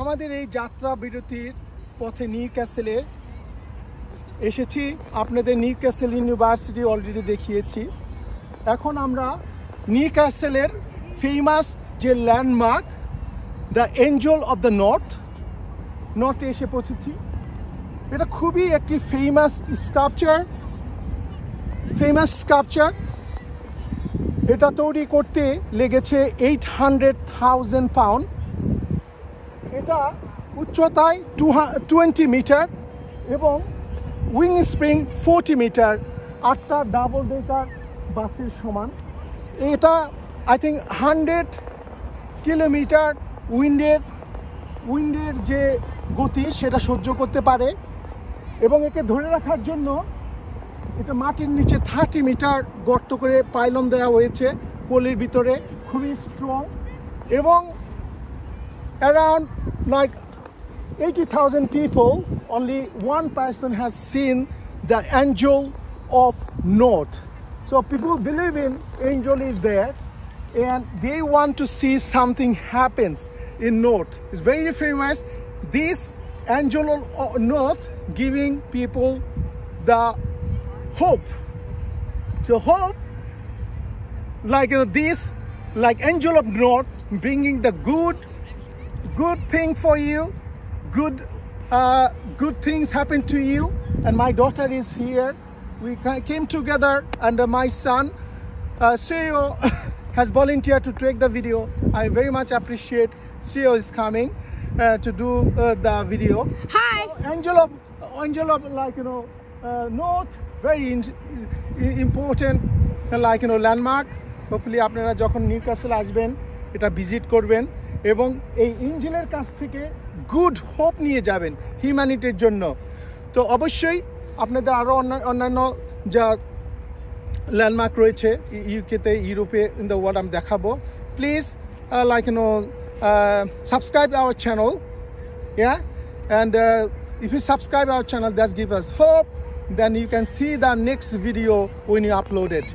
আমাদের এই যাত্রা বিরতির পথে নিউক্যাসলে এসেছি। আপনাদের নিউক্যাসল ইউনিভার্সিটি অলরেডি দেখিয়েছি। এখন আমরা নিউক্যাসলের ফেমাস যে landmark the Angel of the নর্থে এসে পৌঁছেছি। এটা খুবই একটি ফেমাস স্কাল্পচার। এটা তৈরি করতে লেগেছে 800,000 পাউন্ড। এটা উচ্চতায় 20 মিটার এবং উইং স্প্রিং 40 মিটার, 8টা ডাবল ডেকার বাসের সমান। এটা আই থিঙ্ক 100 কিলোমিটার উইন্ডের যে গতি সেটা সহ্য করতে পারে এবং একে ধরে রাখার জন্য এটা মাটির নিচে 30 মিটার গর্ত করে পাইলন দেওয়া হয়েছে পলির ভিতরে, খুবই স্ট্রং। এবং around like 80,000 people, only one person has seen the angel of north. So people believe in angel is there and they want to see something happens in north. It's very famous. This angel of north giving people the hope. So hope, like this, like angel of north bringing the good thing for you, good things happen to you. And my daughter is here. We came together and my son Sriyo has volunteered to take the video. I very much appreciate Sriyo is coming to do the video. Hi. Angel of like north, very important like landmark. Hopefully আপনারা যখন Newcastle আসবেন এটা visit করবেন এবং এই এঞ্জেলের কাছ থেকে good hope নিয়ে যাবেন হিউম্যানিটির জন্য। তো অবশ্যই আপনাদের আরও অন্যান্য যা ল্যান্ডমার্ক রয়েছে ইউকেতে, ইউরোপে, ইন দ্য ওয়ার্ল্ড আমি দেখাবো। Please subscribe our channel, yeah, and if you subscribe our channel, that gives us hope. Then you can see the next video when you upload it.